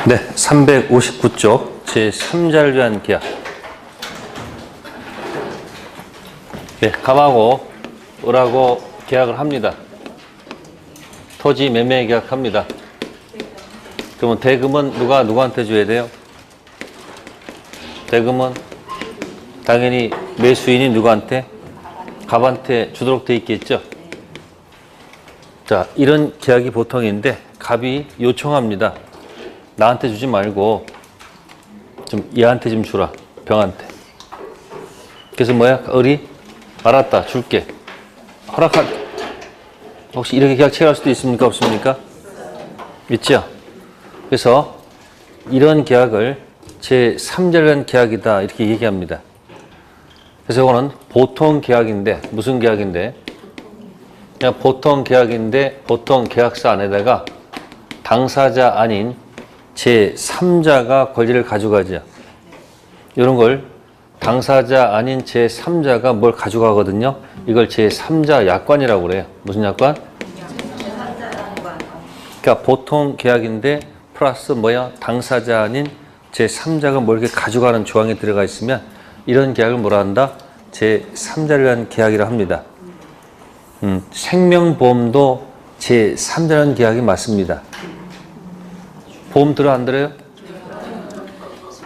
네, 359쪽 제3자를 위한 계약. 네, 갑하고 을하고 계약을 합니다. 토지 매매 계약합니다. 그러면 대금은 누가 누구한테 줘야 돼요? 대금은 당연히 매수인이 누구한테? 갑한테 주도록 돼 있겠죠? 자, 이런 계약이 보통인데 갑이 요청합니다. 나한테 주지 말고 좀 얘한테 좀 주라. 병한테. 그래서 뭐야? 을이 알았다. 줄게. 허락할. 혹시 이렇게 계약 체결할 수도 있습니까? 없습니까? 있죠? 그래서 이런 계약을 제3자를 위한 계약이다. 이렇게 얘기합니다. 그래서 이거는 보통 계약인데 무슨 계약인데? 그냥 보통 계약인데 보통 계약서 안에다가 당사자 아닌 제3자가 권리를 가져가죠. 이런 걸 당사자 아닌 제3자가 뭘 가져가거든요. 이걸 제3자 약관이라고 그래요. 무슨 약관? 그러니까 보통 계약인데 플러스 뭐야? 당사자 아닌 제3자가 뭘 이렇게 가져가는 조항이 들어가 있으면 이런 계약을 뭐라 한다? 제3자를 위한 계약이라 합니다. 생명보험도 제3자라는 계약이 맞습니다. 보험 들어 안 들어요?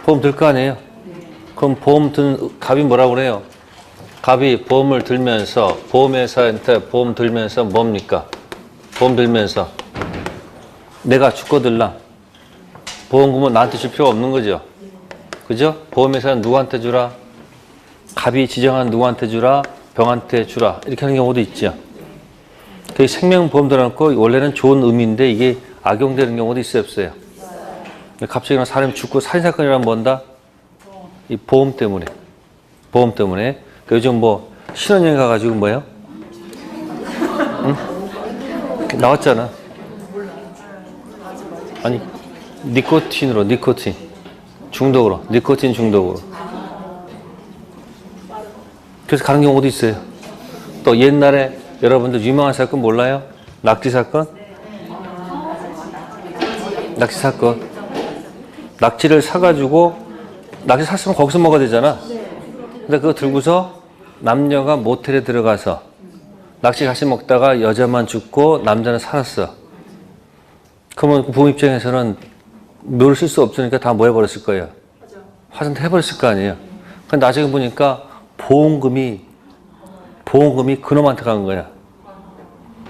보험 들 거 아니에요? 그럼 보험 든 갑이 뭐라고 그래요? 갑이 보험을 들면서 보험회사한테 보험 들면서 뭡니까? 보험 들면서 내가 죽거들랑 보험금은 나한테 줄 필요가 없는 거죠. 그죠? 보험회사는 누구한테 주라? 갑이 지정한 누구한테 주라? 병한테 주라. 이렇게 하는 경우도 있죠. 그 생명보험 들어놓고 원래는 좋은 의미인데 이게 악용되는 경우도 있어요, 없어요? 갑자기 사람이 죽고 살인사건이라면 뭔다? 이 보험 때문에. 보험 때문에. 요즘 뭐 신혼여행 가가지고 뭐예요? 응? 나왔잖아. 아니 니코틴 중독으로 니코틴 중독으로. 그래서 가는 경우도 있어요. 또 옛날에 여러분들 유명한 사건 몰라요? 낙지 사건? 낙지 사건. 낙지를 사가지고 낙지 샀으면 거기서 먹어야 되잖아. 근데 그거 들고서 남녀가 모텔에 들어가서 낙지 같이 먹다가 여자만 죽고 남자는 살았어. 그러면 부모 입장에서는 묘를 쓸 수 없으니까 다 뭐 해버렸을 거예요? 화장도 해버렸을 거 아니에요. 근데 나중에 보니까 보험금이 그놈한테 간 거야.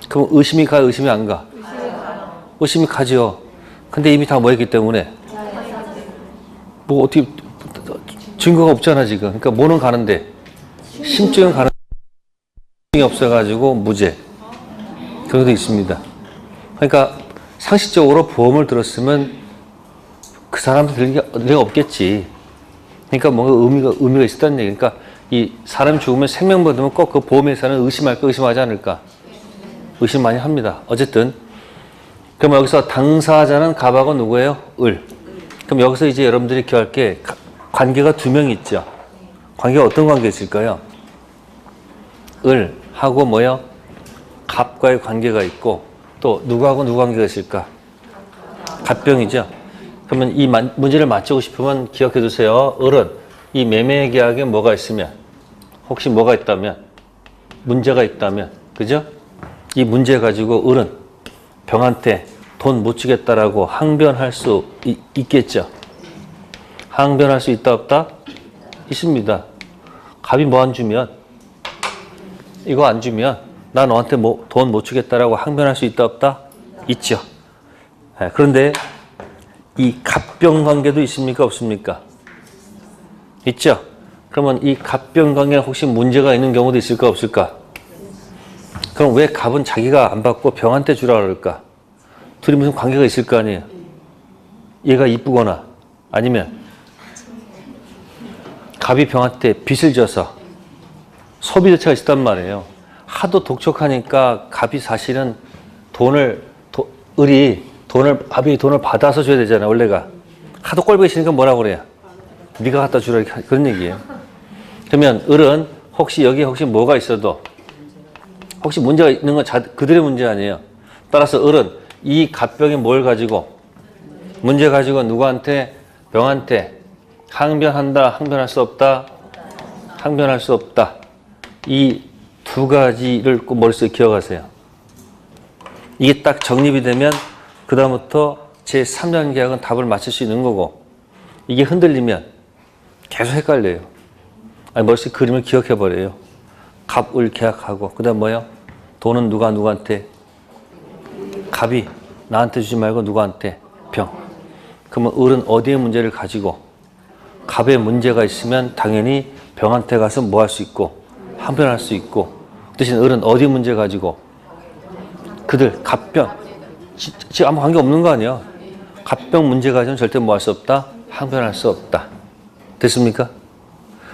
그럼 의심이 가, 의심이 안 가? 의심이 가죠. 근데 이미 다 뭐 했기 때문에 뭐 어떻게 증거가 없잖아 지금. 그러니까 뭐는 가는데 심증은 가는데 없어가지고 무죄. 그런 것도 있습니다. 그러니까 상식적으로 보험을 들었으면 그 사람한테 들 리가 없겠지. 그러니까 뭔가 의미가 있었다는 얘기. 그러니까 이 사람이 죽으면 생명보험 들면 꼭 그 보험회사는 의심할까 의심하지 않을까? 의심 많이 합니다. 어쨌든 그럼 여기서 당사자는 갑하고 누구예요? 을. 그럼 여기서 이제 여러분들이 기억할 게 관계가 두 명 있죠. 관계가 어떤 관계가 있을까요? 을하고 뭐요? 갑과의 관계가 있고 또 누구하고 누구 관계가 있을까? 갑병이죠. 그러면 이 문제를 맞추고 싶으면 기억해 두세요. 을은 이 매매 계약에 뭐가 있으면 혹시 뭐가 있다면 문제가 있다면 그죠? 이 문제 가지고 을은 병한테 돈 못 주겠다라고 항변할 수 있겠죠. 항변할 수 있다 없다? 있습니다. 갑이 뭐 안 주면 이거 안 주면 나 너한테 뭐 돈 못 주겠다라고 항변할 수 있다 없다? 있죠. 그런데 이 갑병 관계도 있습니까 없습니까? 있죠. 그러면 이 갑병 관계에 혹시 문제가 있는 경우도 있을까 없을까? 그럼 왜 갑은 자기가 안 받고 병한테 주라 그럴까? 둘이 무슨 관계가 있을 거 아니에요. 얘가 이쁘거나 아니면 갑이 병한테 빚을 져서 소비 자체가 있단 말이에요. 하도 독촉하니까 갑이 사실은 갑이 돈을 받아서 줘야 되잖아요. 원래가. 하도 꼴보기 싫으니까 뭐라고 그래요? 네가 갖다 주라 그런 얘기예요. 그러면 을은 혹시 뭐가 있어도 혹시 문제가 있는 건 그들의 문제 아니에요. 따라서 을은 이 갑병이 뭘 가지고 문제 가지고 누구한테? 병한테. 항변한다, 항변할 수 없다, 항변할 수 없다. 이 두 가지를 꼭 머릿속에 기억하세요. 이게 딱 정립이 되면 그 다음부터 제3장 계약은 답을 맞출 수 있는 거고, 이게 흔들리면 계속 헷갈려요. 아니, 머릿속에 그림을 기억해버려요. 갑을 계약하고, 그 다음 뭐요? 돈은 누구한테? 갑이 나한테 주지 말고 누구한테? 병. 그러면 을은 어디에 문제를 가지고? 갑에 문제가 있으면 당연히 병한테 가서 뭐 할 수 있고? 항변할 수 있고. 그 대신 을은 어디 문제 가지고? 그들, 갑병. 지금 아무 관계 없는 거 아니야? 갑병 문제 가지고는 절대 뭐 할 수 없다? 항변할 수 없다. 됐습니까?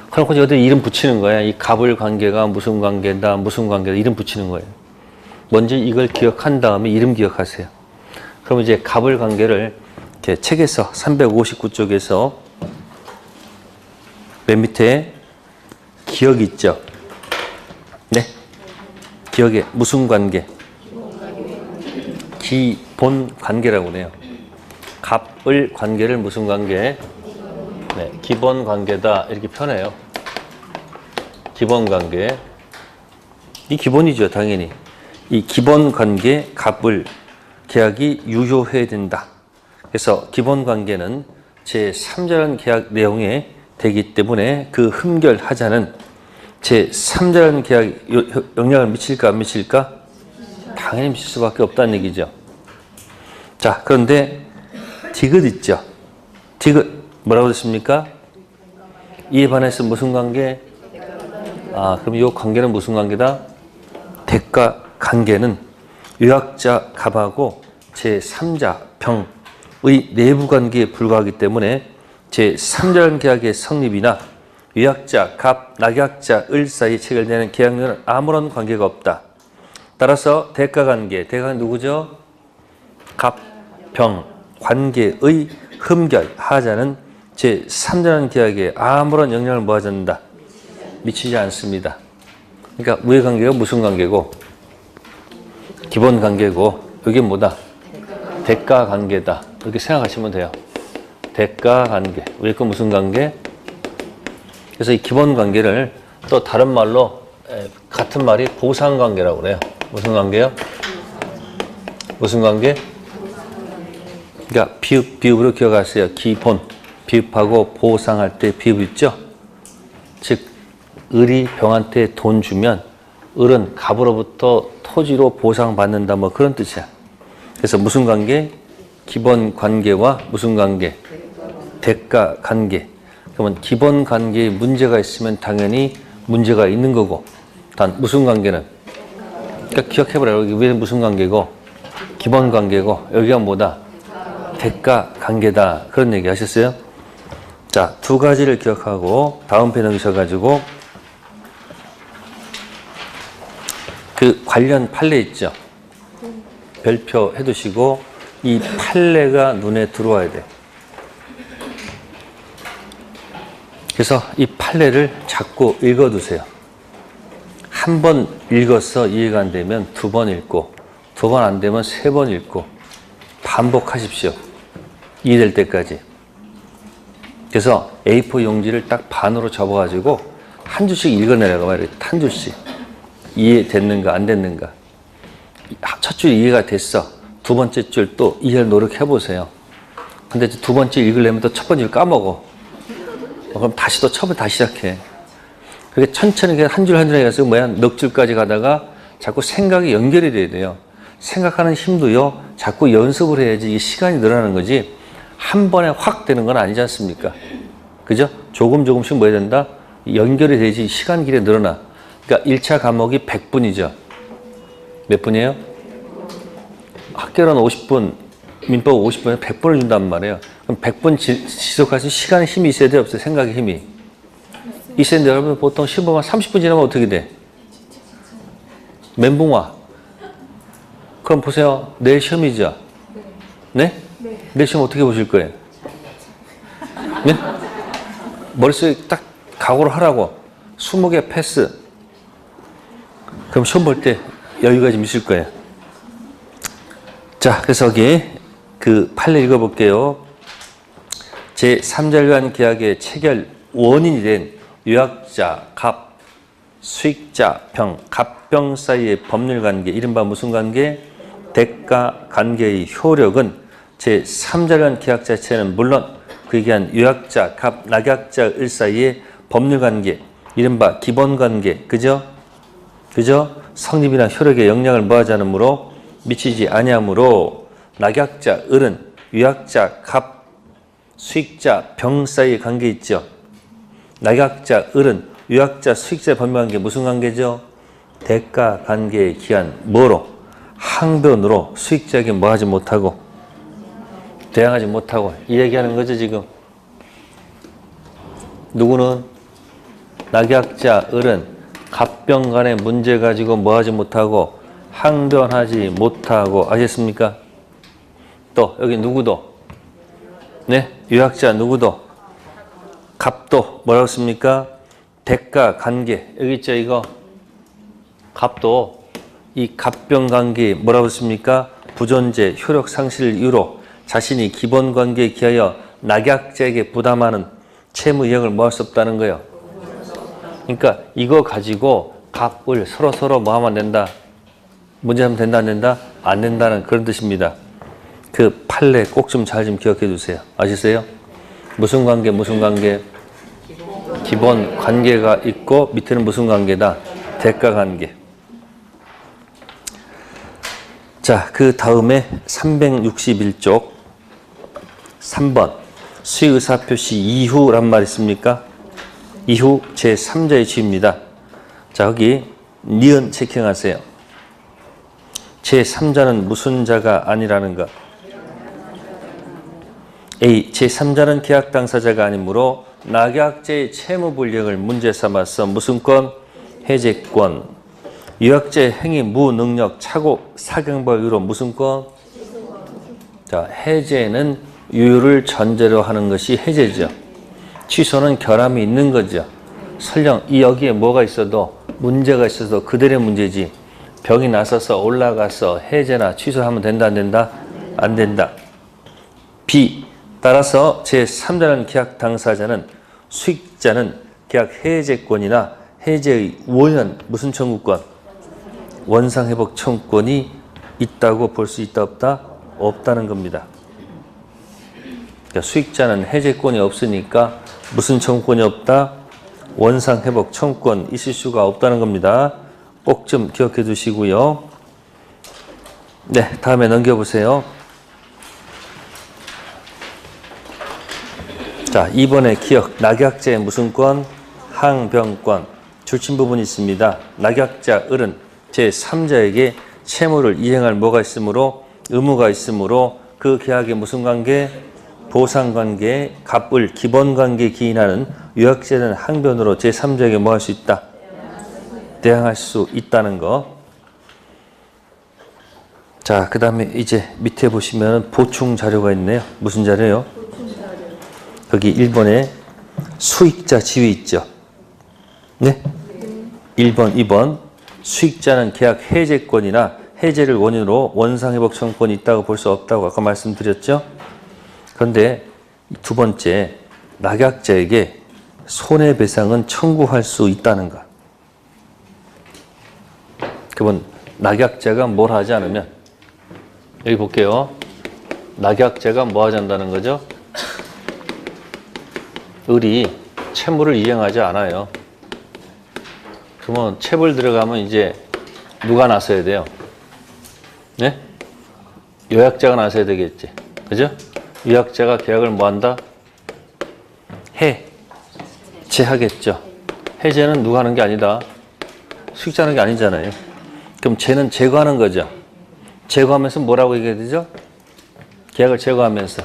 그럼 여기 이름 붙이는 거야. 이 갑을 관계가 무슨 관계다, 무슨 관계다, 이름 붙이는 거예요. 먼저 이걸 기억한 다음에 이름 기억하세요. 그럼 이제 갑을 관계를 이렇게 책에서 359쪽에서 맨 밑에 기억이 있죠. 네? 기억에 무슨 관계? 기본 관계라고 그래요. 갑을 관계를 무슨 관계? 네, 기본 관계다 이렇게 표현해요. 기본 관계. 이 기본이죠, 당연히. 이 기본 관계 갑을 계약이 유효해야 된다. 그래서 기본 관계는 제3자라는 계약 내용에 되기 때문에 그 흠결하자는 제3자라는 계약에 영향을 미칠까 안 미칠까? 당연히 미칠 수밖에 없다는 얘기죠. 자, 그런데 디귿 있죠. 디귿 뭐라고 했습니까? 이에 반해서 무슨 관계? 그럼 이 관계는 무슨 관계다? 대가 관계는 유약자 갑하고 제3자 병의 내부 관계에 불과하기 때문에 제3자라는 계약의 성립이나 유약자 갑, 낙약자 을 사이에 체결되는 계약료는 아무런 관계가 없다. 따라서 대가관계, 대가는 누구죠? 갑, 병, 관계의 흠결, 하자는 제3자라는 계약에 아무런 영향을 뭐하지 않는다? 미치지 않습니다. 그러니까 우애 관계가 무슨 관계고? 기본 관계고, 이게 뭐다? 대가 관계다. 이렇게 생각하시면 돼요. 대가 관계. 우리 거 무슨 관계? 그래서 이 기본 관계를 또 다른 말로 같은 말이 보상 관계라고 그래요. 무슨 관계요? 무슨 관계? 그러니까 비읍으로 기억하세요. 기본. 비읍하고 보상할 때 비읍 있죠? 즉 을이 병한테 돈 주면 을은 갑으로부터 토지로 보상받는다 뭐 그런 뜻이야. 그래서 무슨 관계? 기본 관계와 무슨 관계? 대가 관계. 그러면 기본 관계에 문제가 있으면 당연히 문제가 있는 거고, 단 무슨 관계는? 그러니까 기억해보라. 여기 위에 무슨 관계고? 기본 관계고, 여기가 뭐다? 대가 관계다. 그런 얘기 하셨어요? 자, 두 가지를 기억하고 다음 페이지 넘기셔가지고 그 관련 판례 있죠? 별표 해두시고 이 판례가 눈에 들어와야 돼. 그래서 이 판례를 자꾸 읽어두세요. 한 번 읽어서 이해가 안 되면 두 번 읽고, 두 번 안 되면 세 번 읽고 반복하십시오. 이해될 때까지. 그래서 A4 용지를 딱 반으로 접어가지고 한 줄씩 읽어내라고 말이에요. 한 줄씩. 이해됐는가 안 됐는가. 첫 줄 이해가 됐어. 두 번째 줄 또 이해를 노력해보세요. 근데 두 번째 읽으려면 또 첫 번째 줄 까먹어. 그럼 다시 또 처음에 다시 시작해. 그렇게 천천히 한 줄 한 줄 해서 넉 줄까지 가다가 자꾸 생각이 연결이 돼야 돼요. 생각하는 힘도요, 자꾸 연습을 해야지 이 시간이 늘어나는 거지, 한 번에 확 되는 건 아니지 않습니까? 그죠? 조금씩 뭐 해야 된다? 연결이 되지 시간 길에 늘어나. 그러니까 1차 과목이 100분이죠. 몇 분이에요? 학교는 50분, 민법 50분에 100분을 준단 말이에요. 그럼 100분 지속할 수 있는 시간의 힘이 있어야 돼, 없어요? 생각의 힘이. 있어야 되는데 여러분 보통 시험보면 30분 지나면 어떻게 돼? 멘붕 와. 그럼 보세요. 내일 시험이죠? 네? 내일 시험 어떻게 보실 거예요? 네? 머릿속에 딱 각오를 하라고. 20개 패스. 그럼 시험 볼 때 여유가 좀 있을 거예요. 자, 그래서 여기 그 판례 읽어볼게요. 제3자를 위한 계약의 체결 원인이 된 유약자, 갑, 수익자, 병, 갑병 사이의 법률 관계, 이른바 무슨 관계? 대가 관계의 효력은 제3자를 위한 계약 자체는 물론 그 얘기한 유약자, 갑, 낙약자, 을 사이의 법률 관계, 이른바 기본 관계, 그죠? 성립이나 효력에 영향을 뭐하지 않으므로 미치지 아니하므로 낙약자, 을은 유약자, 갑, 수익자, 병 사이의 관계 있죠. 낙약자, 을은 유약자, 수익자 법률 관계 무슨 관계죠? 대가 관계에 기한 뭐로? 항변으로 수익자에게 뭐하지 못하고 대항하지 못하고 이 얘기하는 거죠 지금. 누구는? 낙약자, 을은 갑병 간의 문제 가지고 뭐하지 못하고 항변하지 못하고, 아셨습니까? 또 여기 누구도? 네, 유약자 누구도? 갑도 뭐라고 씁니까? 대가 관계, 여기 있죠 이거. 갑도 이 갑병 관계 뭐라고 씁니까? 부존재, 효력 상실 이유로 자신이 기본 관계에 기하여 낙약자에게 부담하는 채무 이행을 뭐 할 수 없다는 거예요. 그러니까 이거 가지고 갑을 서로 뭐 하면 된다? 문제하면 된다 안 된다? 안 된다는 그런 뜻입니다. 그 판례 꼭 좀 잘 좀 기억해 두세요. 아시세요? 무슨 관계? 기본 관계가 있고 밑에는 무슨 관계다? 대가 관계. 자, 그 다음에 361쪽 3번 수의사표시 이후란 말 있습니까? 이후 제3자의 지위입니다. 자, 여기 니은 체킹하세요. 제3자는 무슨 자가 아니라는가? A. 제3자는 계약 당사자가 아니므로 낙약자의 채무 불이익을 문제 삼아서 무슨 권? 해제권. 유약자의 행위 무능력 착오 사경벌 이유로 무슨 권? 자, 해제는 유효를 전제로 하는 것이 해제죠. 취소는 결함이 있는 거죠. 설령 이 여기에 뭐가 있어도 문제가 있어도 그들의 문제지 병이 나서서 올라가서 해제나 취소하면 된다 안 된다? 안 된다. B. 따라서 제3자는 계약 당사자는 수익자는 계약 해제권이나 해제의 원현 무슨 청구권? 원상회복 청구권이 있다고 볼 수 있다 없다? 없다는 겁니다. 그러니까 수익자는 해제권이 없으니까 무슨 청구권이 없다? 원상회복 청구권 있을 수가 없다는 겁니다. 꼭 좀 기억해 두시고요. 네, 다음에 넘겨보세요. 자, 2번의 기억. 낙약자의 무슨 권? 항변권. 줄친 부분이 있습니다. 낙약자, 을은 제3자에게 채무를 이행할 뭐가 있으므로? 의무가 있으므로 그 계약의 무슨 관계? 보상관계, 갑을 기본관계에 기인하는 유약자는 항변으로 제3자에게 뭐 할 수 있다? 대항할 수 있다는 거. 자, 그 다음에 이제 밑에 보시면 보충 자료가 있네요. 무슨 자료요? 여기 1번에 수익자 지위 있죠. 네? 1번, 2번. 수익자는 계약 해제권이나 해제를 원인으로 원상회복 청구권이 있다고 볼 수 없다고 아까 말씀드렸죠. 그런데 두 번째, 낙약자에게 손해배상은 청구할 수 있다는 것. 그러면 낙약자가 뭘 하지 않으면, 여기 볼게요. 낙약자가 뭐 하지 않는다는 거죠? 을이 채무를 이행하지 않아요. 그러면 체불 들어가면 이제 누가 나서야 돼요? 네? 요약자가 나서야 되겠지. 그죠? 유약자가 계약을 뭐 한다? 해제하겠죠. 해제는 누가 하는 게 아니다. 수익자 하는 게 아니잖아요. 그럼 쟤는 제거하는 거죠. 제거하면서 뭐라고 얘기해야 되죠? 계약을 제거하면서.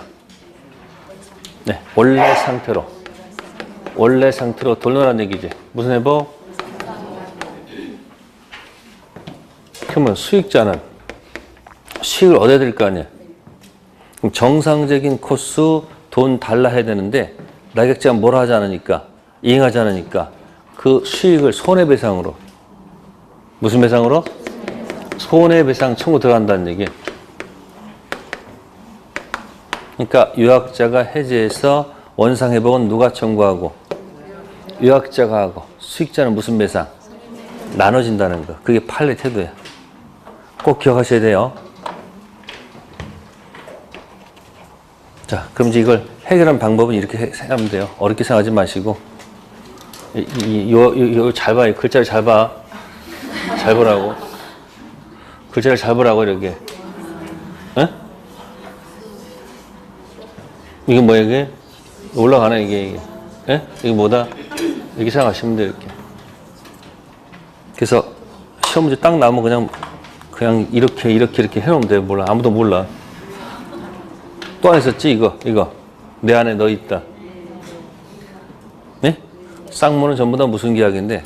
네, 원래 상태로 돌려놓으라는 얘기지. 무슨 회복? 그러면 수익자는 수익을 얻어야 될 거 아니에요. 그럼 정상적인 코스 돈 달라 해야 되는데 낙약자가 뭘 하지 않으니까, 이행하지 않으니까 그 수익을 손해배상으로, 무슨 배상으로? 손해배상 청구 들어간다는 얘기예요. 그러니까 유학자가 해제해서 원상회복은 누가 청구하고? 유학자가 하고. 수익자는 무슨 배상? 나눠진다는 거. 그게 판례 태도야. 꼭 기억하셔야 돼요. 자, 그럼 이제 이걸 해결하는 방법은 이렇게 생각하면 돼요. 어렵게 생각하지 마시고. 잘 봐. 이 글자를 잘 봐. 잘 보라고. 글자를 잘 보라고, 이렇게. 에? 이게 뭐야, 이게? 올라가나, 이게. 예? 이게 뭐다? 이렇게 생각하시면 돼요, 이렇게. 그래서 시험 문제 딱 나오면 그냥 이렇게 해놓으면 돼요. 몰라. 아무도 몰라. 또 안 했었지, 이거. 내 안에 너 있다. 네? 쌍무는 전부 다 무슨 계약인데?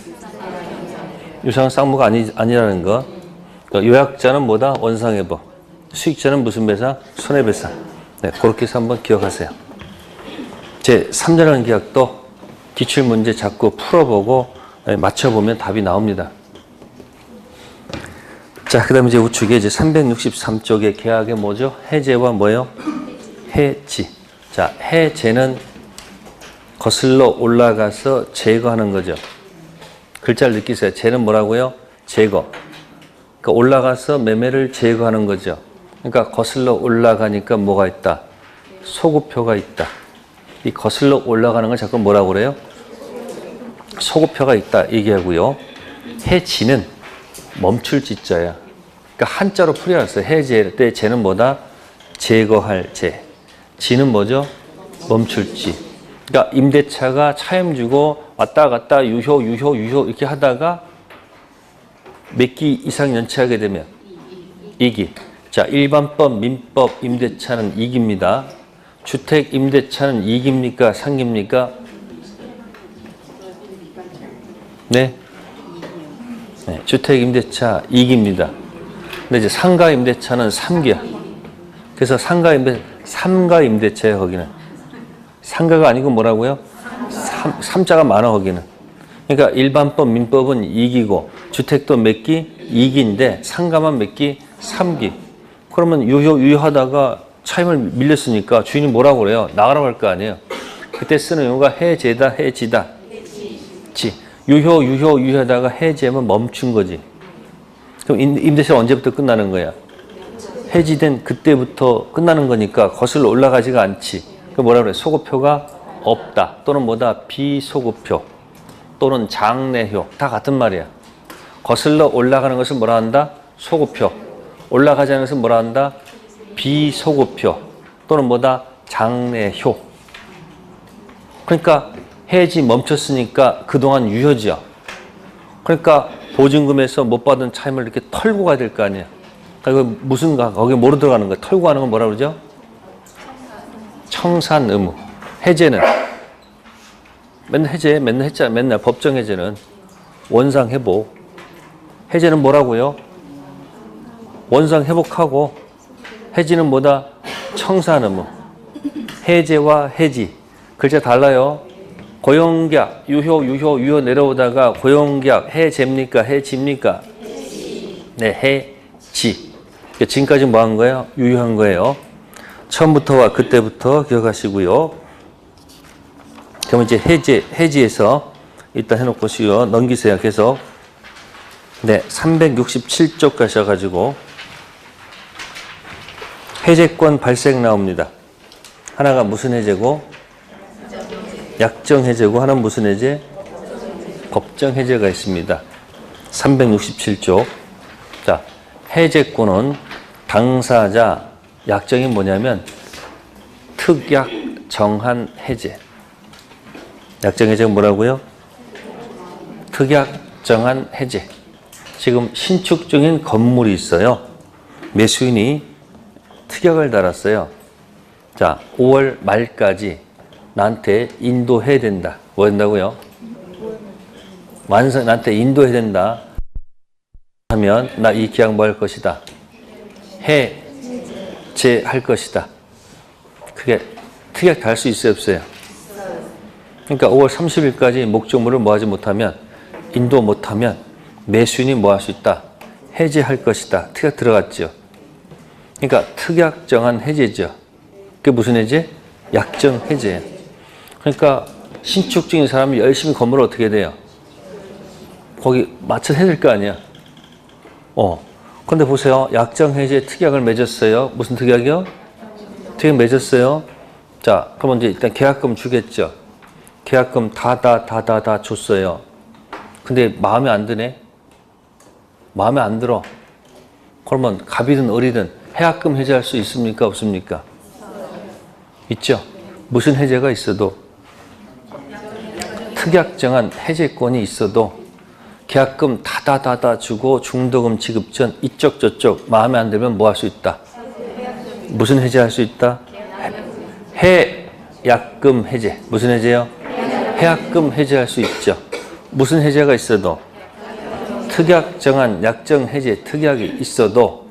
유상은 쌍무가 아니라는 거. 그러니까 요약자는 뭐다? 원상회복. 수익자는 무슨 배상? 손해배상. 네, 그렇게 해서 한번 기억하세요. 제 3자라는 계약도 기출문제 자꾸 풀어보고 맞춰보면 답이 나옵니다. 자, 그 다음에 이제 우측에 이제 363쪽의 계약의 뭐죠? 해제와 뭐예요? 해지. 자, 해제는 거슬러 올라가서 제거하는 거죠. 글자를 느끼세요. 제는 뭐라고요? 제거. 그러니까 올라가서 매매를 제거하는 거죠. 그러니까 거슬러 올라가니까 뭐가 있다? 소구표가 있다. 이 거슬러 올라가는 걸 자꾸 뭐라고 그래요? 소구표가 있다 얘기하고요. 해지는 멈출 지자야. 그러니까 한자로 풀이했어요. 해제 때 제는 뭐다? 제거할 제. 지는 뭐죠? 멈출 지. 그러니까 임대차가 차임 주고 왔다 갔다 유효 이렇게 하다가 몇 기 이상 연체하게 되면 2기. 자, 일반법, 민법 임대차는 2기입니다. 주택 임대차는 2기입니까? 3기입니까? 네. 네, 주택 임대차 2기입니다. 근데 이제 상가 임대차는 3기야. 그래서 상가 임대차예요, 거기는. 상가가 아니고 뭐라고요? 3자가 많아, 거기는. 그러니까 일반법, 민법은 2기고 주택도 몇 기? 2기인데 상가만 몇 기? 3기. 그러면 유효하다가 차임을 밀렸으니까 주인이 뭐라고 그래요? 나가라고 할 거 아니에요. 그때 쓰는 용어가 해제다, 해지다. 지. 유효하다가 해제하면 멈춘 거지. 그럼 임대차가 언제부터 끝나는 거야? 해지된 그때부터 끝나는 거니까 거슬러 올라가지가 않지. 그 뭐라 그래? 소구표가 없다. 또는 뭐다? 비소구표. 또는 장내효. 다 같은 말이야. 거슬러 올라가는 것을 뭐라 한다? 소구표. 올라가지 않는 것을 뭐라 한다? 비소구표. 또는 뭐다? 장내효. 그러니까 해지 멈췄으니까 그동안 유효죠. 그러니까 보증금에서 못 받은 차임을 이렇게 털고 가야 될 거 아니야. 그러니까 무슨가 거기 뭐로 들어가는 거야? 털고 가는 건 뭐라 그러죠? 청산 의무. 해제는 맨날 했잖아. 맨날 법정 해제는 원상 회복. 해제는 뭐라고요? 원상 회복하고 해지는 뭐다? 청산 의무. 해제와 해지 글자 달라요. 고용계약 유효 내려오다가 고용계약 해제입니까? 해지입니까? 네, 해지. 지금까지 뭐 한 거예요? 유효한 거예요. 처음부터와 그때부터 기억하시고요. 그럼 이제 해지에서 일단 해놓고 쉬워 넘기세요. 계속. 네, 367쪽 가셔가지고 해제권 발생 나옵니다. 하나가 무슨 해제고? 약정 해제고 하나는 무슨 해제? 법정 해제가 있습니다. 367쪽. 자, 해제권은 당사자 약정이 뭐냐면 특약 정한 해제. 약정 해제가 뭐라고요? 특약 정한 해제. 지금 신축 중인 건물이 있어요. 매수인이 특약을 달았어요. 자, 5월 말까지 나한테 인도해야 된다. 뭐 한다고요? 나한테 인도해야 된다. 하면 나 이 계약 뭐 할 것이다? 해제할 것이다. 그게 특약 달 수 있어요, 없어요? 그러니까 5월 30일까지 목적물을 뭐 하지 못하면, 인도 못하면 매수인이 뭐 할 수 있다? 해제할 것이다. 특약 들어갔죠. 그러니까 특약 정한 해제죠. 그게 무슨 해제? 약정 해제예요. 그러니까 신축 중인 사람이 열심히 건물을 어떻게 돼요? 거기 맞춰 해야 될 거 아니야. 근데 보세요. 약정 해제 특약을 맺었어요. 무슨 특약이요? 특약 맺었어요. 자, 그러면 이제 일단 계약금 주겠죠. 계약금 다 줬어요. 근데 마음에 안 드네? 마음에 안 들어. 그러면 갑이든 을이든 해약금 해제할 수 있습니까? 없습니까? 있죠. 무슨 해제가 있어도 특약정한 해제권이 있어도 계약금 다 주고 중도금 지급 전 이쪽 저쪽 마음에 안 들면 뭐 할 수 있다? 무슨 해제할 수 있다? 해약금 해제. 무슨 해제요? 해약금 해제할 수 있죠. 무슨 해제가 있어도 특약정한 약정 해제 특약이 있어도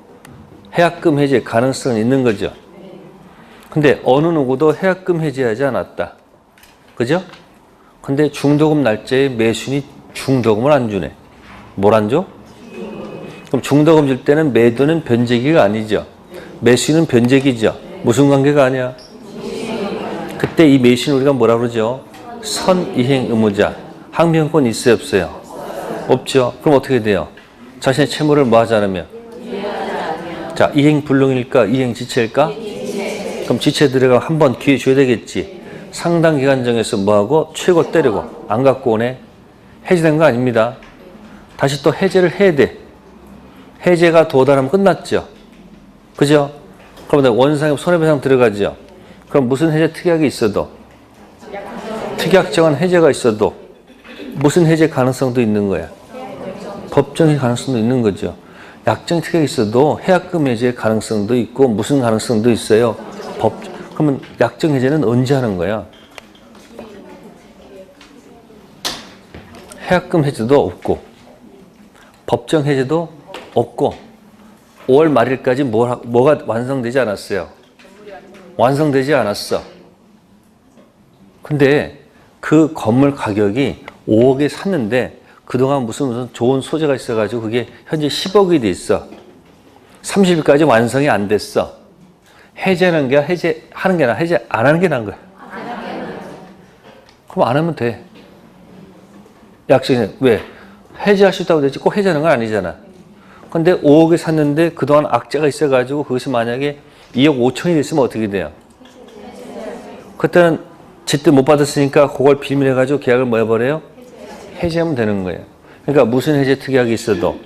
해약금 해제 가능성은 있는 거죠. 근데 어느 누구도 해약금 해제하지 않았다. 그죠? 근데 중도금 날짜에 매순이 중도금을 안 주네. 뭘 안 줘? 그럼 중도금 줄 때는 매도는 변제기가 아니죠. 매수는 변제기죠. 무슨 관계가 아니야? 그때 이 매수는 우리가 뭐라 그러죠? 선이행 의무자. 항변권 있어요, 없어요? 없죠. 그럼 어떻게 돼요? 자신의 채무를 뭐 하지 않으면? 자, 이행 불능일까? 이행 지체일까? 그럼 지체 들어가 한번 기회 줘야 되겠지. 상당 기간 정해서 뭐하고? 최고 때리고 안 갖고 오네. 해제된 거 아닙니다. 다시 또 해제를 해야 돼. 해제가 도달하면 끝났죠. 그죠? 그럼 원상의 손해배상 들어가죠. 그럼 무슨 해제 특약이 있어도 특약정한 해제가 있어도 무슨 해제 가능성도 있는 거야. 법정의 가능성도 있는 거죠. 약정 특약이 있어도 해약금 해제 가능성도 있고 무슨 가능성도 있어요. 그러면 약정 해제는 언제 하는 거야? 해약금 해제도 없고 법정 해제도 없고 5월 말일까지 뭐가 완성되지 않았어요. 완성되지 않았어. 근데 그 건물 가격이 5억에 샀는데 그동안 무슨 좋은 소재가 있어가지고 그게 현재 10억이 돼 있어. 30일까지 완성이 안 됐어. 해제하는 게 해제하는 게 나아, 해제 안 하는 게 나은 거야. 그럼 안 하면 돼. 약정이 왜? 해제할 수 있다고 되지 꼭 해제하는 건 아니잖아. 근데 5억에 샀는데 그동안 악재가 있어가지고 그것이 만약에 2억 5천이 됐으면 어떻게 돼요? 그때는 제때 못 받았으니까 그걸 빌밀해가지고 계약을 뭐 해버려요? 해제하면 되는 거예요. 그러니까 무슨 해제 특약이 있어도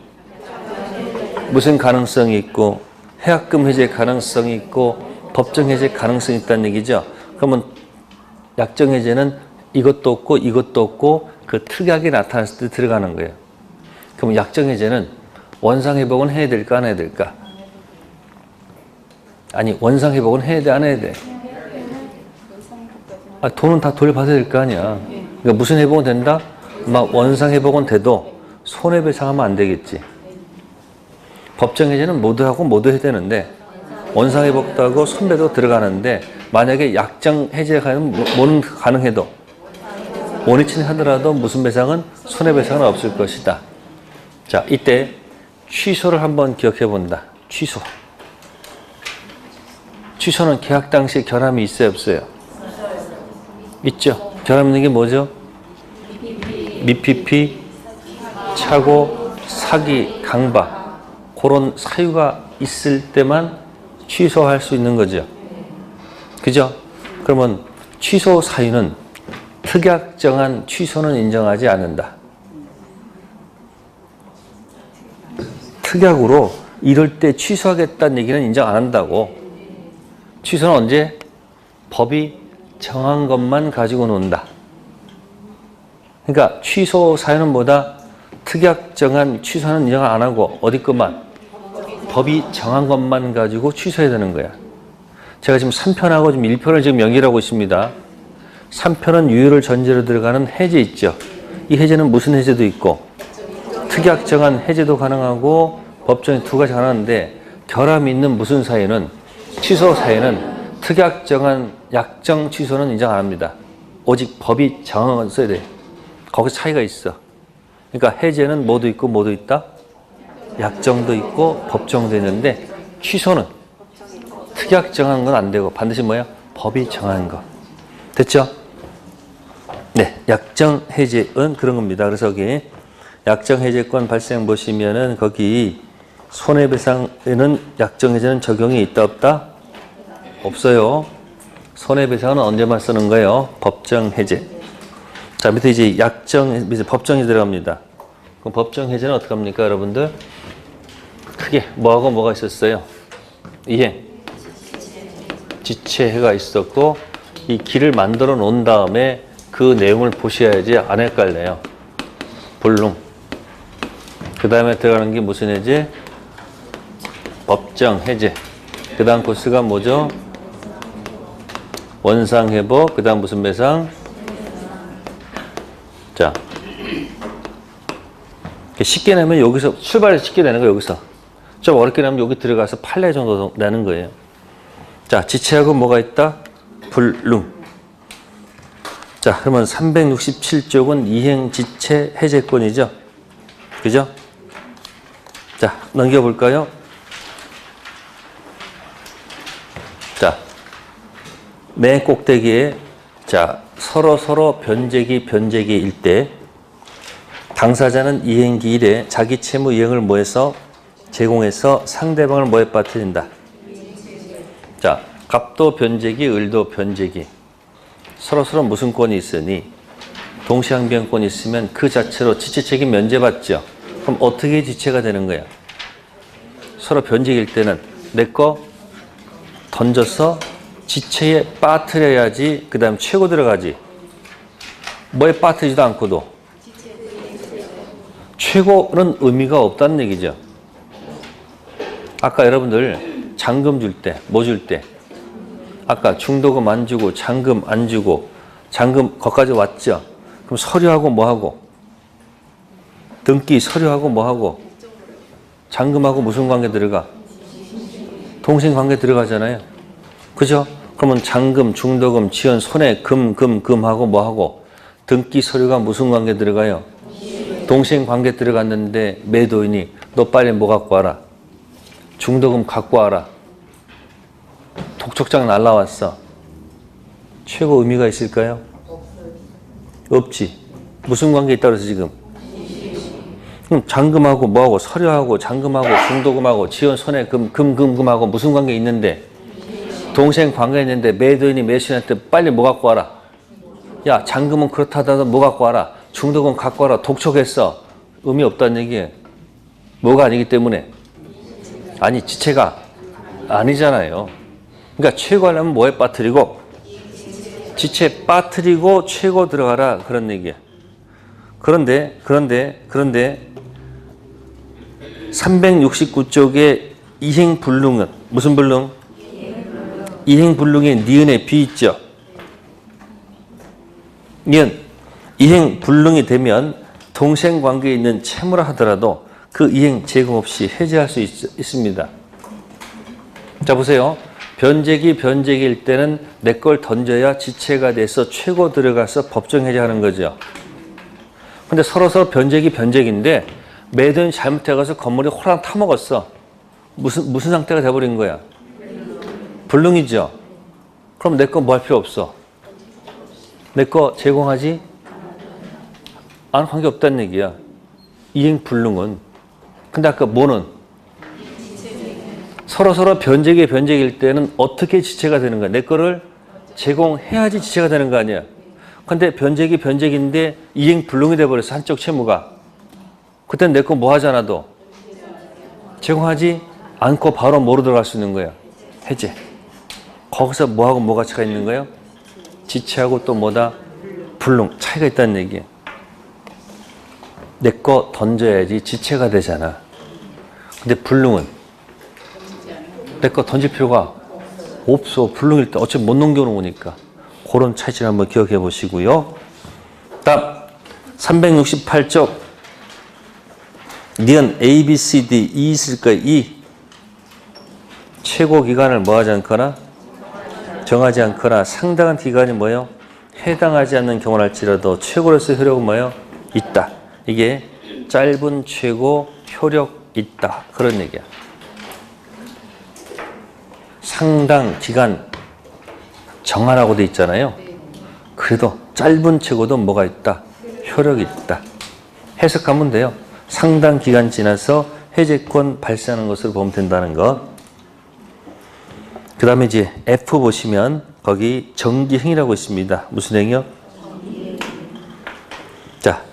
무슨 가능성이 있고 해약금 해제 가능성이 있고 법정 해제 가능성이 있다는 얘기죠. 그러면 약정 해제는 이것도 없고 이것도 없고 그 특약이 나타났을 때 들어가는 거예요. 그럼 약정 해제는 원상 회복은 해야 될까 안 해야 될까? 아니 원상 회복은 해야 돼 안 해야 돼? 돈은 다 돌려받아야 될 거 아니야. 그러니까 무슨 회복은 된다? 막 원상 회복은 돼도 손해배상하면 안 되겠지. 법정 해제는 모두 하고 모두 해야 되는데 원상 회복도 하고 손배도 들어가는데 만약에 약정 해제가 뭐는 가능해도 원위치는 하더라도 무슨 배상은 손해배상은 없을 것이다. 자, 이때 취소를 한번 기억해 본다. 취소. 취소는 계약 당시에 결함이 있어요, 없어요? 있죠. 결함 있는 게 뭐죠? 미피피, 착오, 사기, 강박 그런 사유가 있을 때만 취소할 수 있는 거죠. 그죠? 그러면 취소 사유는 특약정한 취소는 인정하지 않는다. 특약으로 이럴 때 취소하겠다는 얘기는 인정 안 한다고. 취소는 언제? 법이 정한 것만 가지고 논다. 그러니까 취소 사유는 뭐다? 특약정한 취소는 인정 안 하고 어디 것만? 법이 정한 것만 가지고 취소해야 되는 거야. 제가 지금 3편하고 지금 1편을 지금 연결하고 있습니다. 3편은 유효를 전제로 들어가는 해제 있죠. 이 해제는 무슨 해제도 있고 특약정한 해제도 가능하고 법정에 두 가지 가능한데 결함이 있는 무슨 사유는 취소 사유는 특약정한 약정 취소는 인정 안 합니다. 오직 법이 정한 건 써야 돼. 거기서 차이가 있어. 그러니까 해제는 뭐도 있고 뭐도 있다? 약정도 있고 법정도 있는데 취소는 특약정한 건 안 되고 반드시 뭐야? 법이 정한 거. 됐죠? 네, 약정 해제은 그런 겁니다. 그래서 여기 약정 해제권 발생 보시면은 거기 손해배상에는 약정 해제는 적용이 있다 없다? 없어요. 손해배상은 언제만 쓰는 거예요? 법정 해제. 자, 밑에 이제 밑에 법정이 들어갑니다. 그럼 법정 해제는 어떻게 합니까, 여러분들? 크게 뭐하고 뭐가 있었어요? 이행, 지체해가 있었고 이 길을 만들어 놓은 다음에 그 내용을 보셔야지 안 헷갈려요. 불능. 그 다음에 들어가는 게 무슨 해제? 법정 해제. 그 다음 코스가 뭐죠? 원상회복. 그 다음 무슨 배상? 자, 쉽게 내면 여기서 출발해서 쉽게 내는 거예요. 여기서 좀 어렵게 내면 여기 들어가서 판례 정도 내는 거예요. 자, 지체하고 뭐가 있다? 불능. 자, 그러면 367쪽은 이행지체 해제권이죠. 그죠? 자, 넘겨볼까요? 자, 맨 꼭대기에 자, 서로 변제기일 때 당사자는 이행기일에 자기 채무 이행을 뭐해서 제공해서 상대방을 뭐에 빠뜨린다. 자, 갑도 변제기, 을도 변제기. 서로 무슨 권이 있으니 동시항변권이 있으면 그 자체로 지체 책임 면제받죠. 그럼 어떻게 지체가 되는 거야? 서로 변제기일 때는 내 거 던져서 지체에 빠뜨려야지 그 다음 최고 들어가지. 뭐에 빠뜨리지도 않고도 최고는 의미가 없다는 얘기죠. 아까 여러분들 잔금 줄 때, 뭐 줄 때? 아까 중도금 안 주고 잔금 안 주고 잔금 거기까지 왔죠. 그럼 서류하고 뭐하고? 등기 서류하고 뭐하고? 잔금하고 무슨 관계 들어가? 동생관계 들어가잖아요. 그죠? 그러면 잔금, 중도금, 지연, 손해, 금하고 뭐하고? 등기 서류가 무슨 관계 들어가요? 동생관계 들어갔는데 매도인이 너 빨리 뭐 갖고 와라. 중도금 갖고 와라. 독촉장 날라왔어. 최고 의미가 있을까요? 없지. 무슨 관계 있다고 그래서 지금? 그럼 잔금하고 뭐하고 서류하고 잔금하고 중도금하고 지연 손해 금하고 무슨 관계 있는데 동생 관계 있는데 매도인이 매수인한테 빨리 뭐 갖고 와라. 야, 잔금은 그렇다더라도 뭐 갖고 와라. 중도금 갖고 와라. 독촉했어. 의미 없다는 얘기예요. 뭐가 아니기 때문에. 아니, 지체가 아니잖아요. 그러니까 최고하려면 뭐에 빠뜨리고 지체 빠뜨리고 최고 들어가라 그런 얘기야. 그런데 369쪽에 이행불능은 무슨 불능? 이행불능에 니은에 비 있죠. 니은 이행불능이 되면 동생관계에 있는 채무라 하더라도 그 이행 제공 없이 해제할 수 있습니다. 자, 보세요. 변제기일 때는 내 걸 던져야 지체가 돼서 최고 들어가서 법정 해제하는 거죠. 근데 서로 변제기인데 매도인이 잘못해가서 건물이 호랑 타먹었어. 무슨 상태가 돼버린 거야? 불능이죠. 그럼 내 거 뭐 할 필요 없어. 내 거 제공하지? 안 관계 없다는 얘기야. 이행불능은. 근데 아까 뭐는? 서로 변제기일 때는 어떻게 지체가 되는 거야? 내 거를 제공해야지 지체가 되는 거 아니야? 근데 변제기인데 이행불능이 돼버렸어. 한쪽 채무가. 그때는 내 거 뭐 하잖아도 제공하지 않고 바로 뭐로 들어갈 수 있는 거야? 해제. 거기서 뭐하고 뭐가 차이가 있는 거예요? 지체하고 또 뭐다? 불능. 차이가 있다는 얘기야. 내 거 던져야지 지체가 되잖아. 근데 불능은 내 거 던질 필요가 없어. 불능일 때 어차피 못 넘겨놓으니까. 그런 차이를 한번 기억해 보시고요. 다음 368쪽 니은 A, B, C, D, E 있을 거예요. E 최고 기간을 뭐 하지 않거나 정하지 않거나 상당한 기간이 뭐예요? 해당하지 않는 경우를 할지라도 최고로서의 효력은 뭐예요? 있다. 이게 짧은 최고 효력 있다. 그런 얘기야. 상당 기간 정하라고 돼 있잖아요. 그래도 짧은 최고도 뭐가 있다? 효력이 있다. 해석하면 돼요. 상당 기간 지나서 해제권 발생하는 것으로 보면 된다는 것. 그 다음에 이제 F 보시면 거기 정기행위라고 있습니다. 무슨 행위요? 자,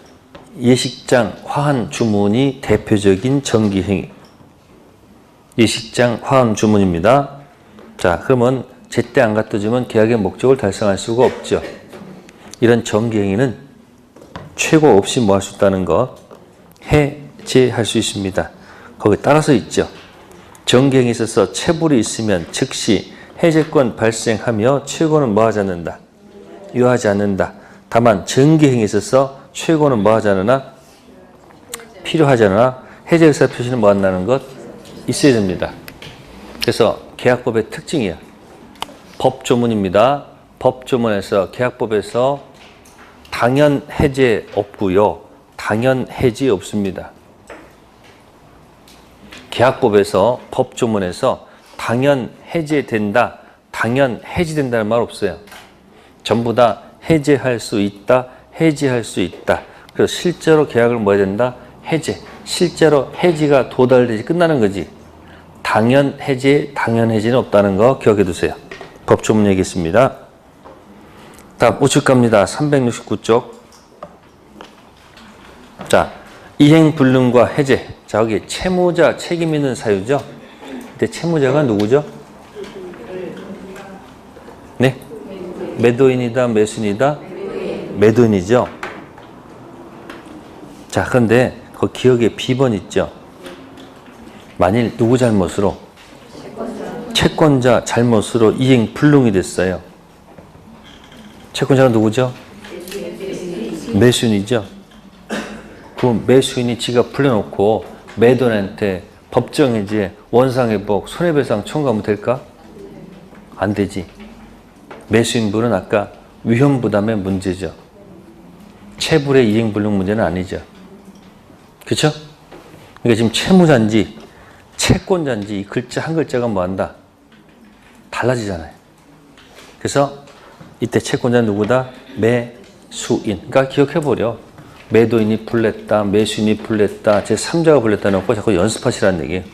예식장 화한 주문이 대표적인 정기행위. 예식장 화한 주문입니다. 자, 그러면 제때 안 갖다 주면 계약의 목적을 달성할 수가 없죠. 이런 정기행위는 최고 없이 뭐 할 수 있다는 것, 해제할 수 있습니다. 거기 따라서 있죠. 정기행위에 있어서 체불이 있으면 즉시 해제권 발생하며 최고는 뭐 하지 않는다? 유하지 않는다. 다만 정기행위에 있어서 최고는 뭐 하지 않으나? 필요하지 않으나 해제 의사 표시는 뭐 한다는 것? 있어야 됩니다. 그래서 계약법의 특징이야. 법조문입니다. 법조문에서 계약법에서 당연 해제 없고요. 당연 해지 없습니다. 계약법에서 법조문에서 당연 해제된다, 당연 해지된다는 말 없어요. 전부 다 해제할 수 있다, 해지할 수 있다. 그래서 실제로 계약을 뭐 해야 된다? 해제. 실제로 해지가 도달되지 끝나는 거지. 당연 해제, 당연 해지는 없다는 거 기억해 두세요. 법조문 얘기했습니다. 다음 우측 갑니다. 369쪽. 자, 이행불능과 해제. 자, 여기 채무자 책임 있는 사유죠. 근데 채무자가 누구죠? 네? 매도인이다, 매수인이다? 매도인이죠. 자, 그런데 그 기억에 비번 있죠. 만일 누구 잘못으로? 채권자 잘못으로 이행불능이 됐어요. 채권자가 누구죠? 매수인이죠. 그 매수인이 지가 풀려놓고 매도인한테 법정해제, 원상회복, 손해배상 청구하면 될까? 안 되지. 매수인분은 아까 위험부담의 문제죠. 채불의 이행불능 문제는 아니죠. 그렇죠? 그러니까 지금 채무자인지 채권자인지 이 글자 한 글자가 뭐한다? 달라지잖아요. 그래서 이때 채권자는 누구다? 매수인. 그러니까 기억해보려. 매도인이 불냈다, 매수인이 불냈다, 제3자가 불냈다 놓고 자꾸 연습하시라는 얘기예요.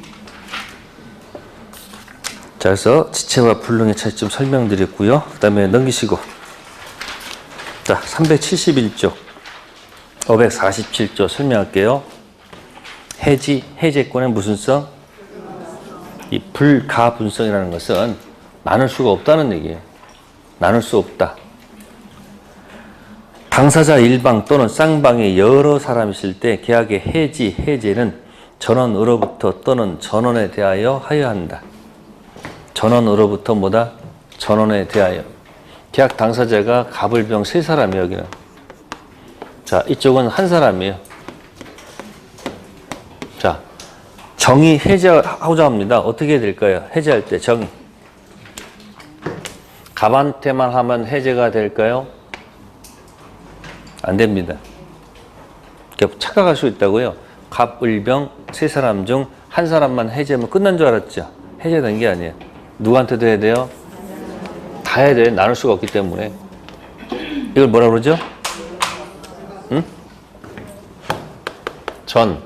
자, 그래서 지체와 불능의 차이점 설명드렸고요. 그 다음에 넘기시고. 자, 371조, 547조 설명할게요. 해지, 해제권의 무슨 성? 이 불가분성이라는 것은 나눌 수가 없다는 얘기예요. 나눌 수 없다. 당사자 일방 또는 쌍방의 여러 사람이 있을 때 계약의 해지, 해제는 전원으로부터 또는 전원에 대하여 하여야 한다. 전원으로부터 뭐다? 전원에 대하여. 계약 당사자가 갑을병 세 사람이에요, 여기는. 자, 이쪽은 한 사람이에요. 자, 정의 해제하고자 합니다. 어떻게 해야 될까요? 해제할 때 정의. 갑한테만 하면 해제가 될까요? 안 됩니다. 착각할 수 있다고요. 갑, 을병 세 사람 중 한 사람만 해제하면 끝난 줄 알았죠? 해제된 게 아니에요. 누구한테도 해야 돼요? 다 해야 돼요. 나눌 수가 없기 때문에. 이걸 뭐라 그러죠? 응? 전,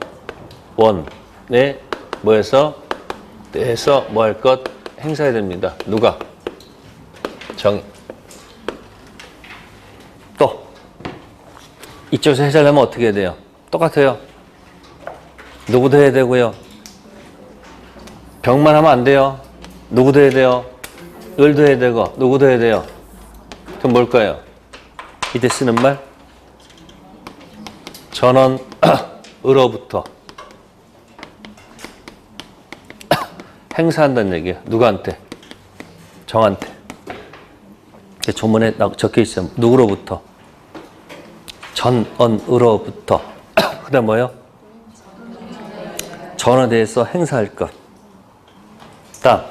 원, 네, 뭐해서? 내서 뭐 할 것? 행사해야 됩니다. 누가? 정의. 또 이쪽에서 해제하려면 어떻게 해야 돼요? 똑같아요. 누구도 해야 되고요. 병만 하면 안 돼요. 누구도 해야 돼요. 을도 해야 되고 누구도 해야 돼요. 그럼 뭘까요? 이때 쓰는 말? 전원 으로부터 행사한다는 얘기예요. 누구한테? 정한테. 조문에 적혀 있어요. 누구로부터? 전언으로부터. 그 다음 뭐요? 전원에 대해서 행사할 것. 다음.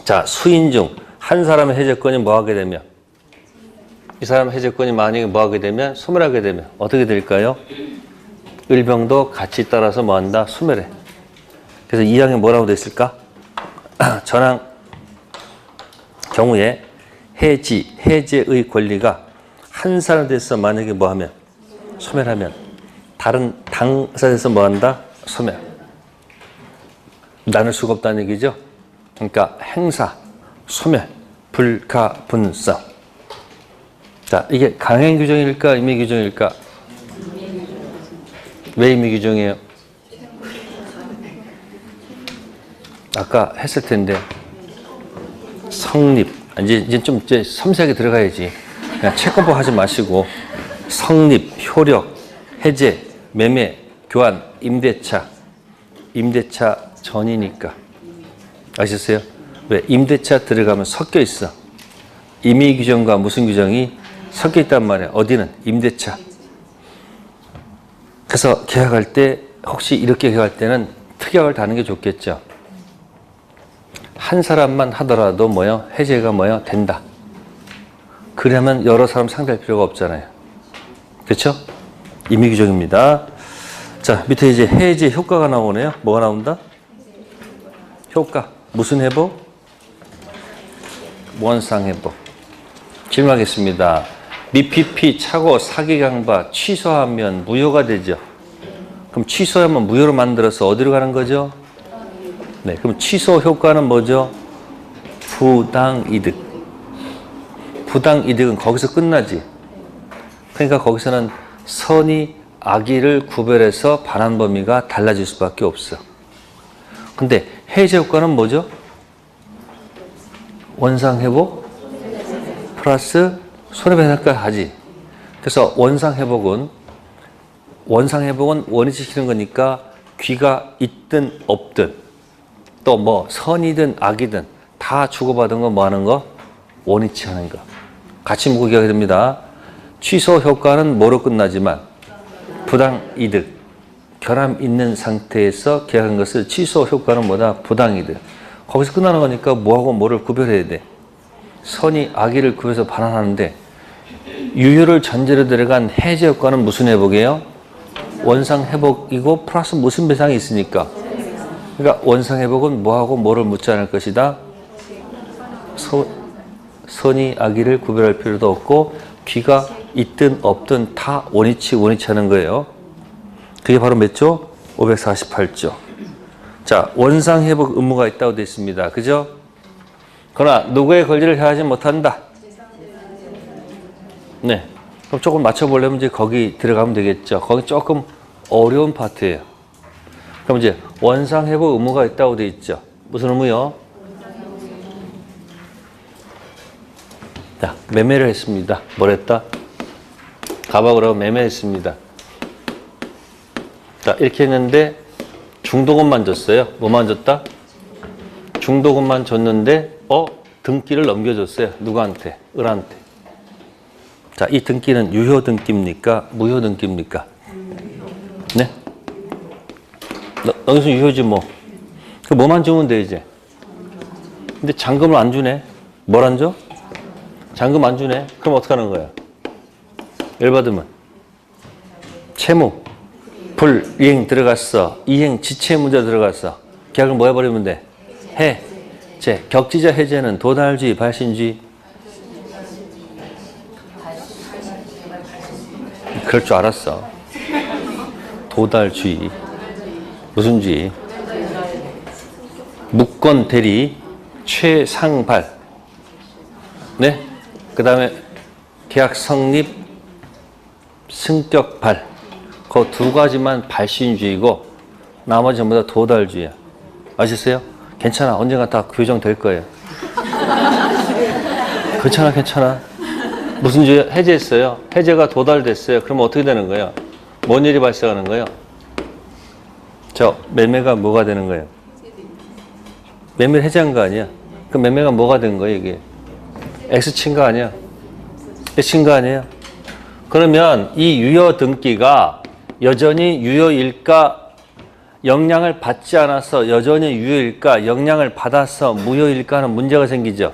자, 수인 중 한 사람의 해제권이 뭐 하게 되면? 이 사람 해제권이 만약에 뭐 하게 되면? 소멸하게 되면 어떻게 될까요? 을병도 같이 따라서 뭐 한다? 소멸해. 그래서 2항에 뭐라고 돼 있을까? 전항 경우에 해제의 권리가 한 사람에 대해서 만약에 뭐하면 소멸하면 다른 당사자에 대해서 뭐한다? 소멸. 나눌 수가 없다는 얘기죠. 그러니까 행사, 소멸, 불가분성. 자, 이게 강행 규정일까 임의 규정일까? 왜 임의 규정이에요? 아까 했을 텐데 성립, 이제 좀 섬세하게 들어가야지. 그냥 채권법 하지 마시고 성립, 효력, 해제, 매매, 교환, 임대차 전이니까. 아셨어요? 왜? 임대차 들어가면 섞여 있어. 임의 규정과 무슨 규정이 섞여 있단 말이야. 어디는? 임대차. 그래서 계약할 때 혹시 이렇게 계약할 때는 특약을 다는 게 좋겠죠. 한 사람만 하더라도 뭐요? 해제가 뭐요? 된다. 그러면 여러 사람 상대할 필요가 없잖아요. 그렇죠? 임의 규정입니다. 자, 밑에 이제 해제 효과가 나오네요. 뭐가 나온다? 효과. 무슨 회복? 원상 회복. 질문하겠습니다. 미피피 차고 사기강바 취소하면 무효가 되죠. 그럼 취소하면 무효로 만들어서 어디로 가는 거죠? 네, 그럼 취소 효과는 뭐죠? 부당이득. 부당이득은 거기서 끝나지. 그러니까 거기서는 선의, 악의를 구별해서 반환 범위가 달라질 수밖에 없어. 근데 해제 효과는 뭐죠? 원상회복 플러스 손해배상까지 하지. 그래서 원상회복은 원위치시키는 거니까 귀가 있든 없든 또 뭐 선이든 악이든 다 주고받은 거 뭐 하는 거? 원위치하는 거. 같이 묶고 기억해야 됩니다. 취소 효과는 뭐로 끝나지만 부당이득. 결함 있는 상태에서 계약한 것을 취소 효과는 뭐다? 부당이득. 거기서 끝나는 거니까 뭐하고 뭐를 구별해야 돼. 선의, 악의를 구별해서 반환하는데 유효를 전제로 들어간 해제 효과는 무슨 회복이에요? 원상 회복이고 플러스 무슨 배상이 있으니까. 그러니까 원상 회복은 뭐하고 뭐를 묻지 않을 것이다. 선의, 악의를 구별할 필요도 없고 귀가 있든 없든 다 원위치하는 거예요. 그게 바로 몇 조? 548조. 자, 원상 회복 의무가 있다고 되어 있습니다. 그죠? 그러나 누구의 권리를 해하지 못한다. 네. 그럼 조금 맞춰보려면 이제 거기 들어가면 되겠죠. 거기 조금 어려운 파트예요. 그럼 이제 원상 회복 의무가 있다고 되어 있죠. 무슨 의무요? 자, 매매를 했습니다. 뭘 했다? 가박으로 매매했습니다. 자, 이렇게 했는데 중도금만 줬어요. 뭐만 줬다? 중도금만 줬는데 등기를 넘겨줬어요. 누구한테? 을한테. 자, 이 등기는 유효 등기입니까? 무효 등기입니까? 네? 여기서 유효지 뭐. 그 뭐만 주면 돼 이제. 근데 잔금을 안 주네. 뭘 안 줘? 잔금 안 주네. 그럼 어떻게 하는 거야? 열받으면 채무, 불이행 들어갔어. 이행 지체 문제 들어갔어. 계약을 뭐 해버리면 돼? 해제. 격지자 해제는 도달주의, 발신주의? 그럴 줄 알았어. 도달주의. 무슨 주의? 무권 대리, 최상발. 네? 그 다음에 계약 성립, 승격발. 그 두 가지만 발신주의고 나머지 전부 다 도달주의야. 아셨어요? 괜찮아. 언젠가 다 교정될 거예요. 괜찮아. 무슨 주의? 해제했어요. 해제가 도달됐어요. 그러면 어떻게 되는 거예요? 뭔 일이 발생하는 거예요? 매매가 뭐가 되는 거예요? 매매를 해제한 거 아니야? 그 매매가 뭐가 된 거예요, 이게? X 친 거 아니야? X 친 거 아니에요? 그러면 이 유효 등기가 여전히 유효일까? 영향을 받지 않아서 여전히 유효일까? 영향을 받아서 무효일까 하는 문제가 생기죠.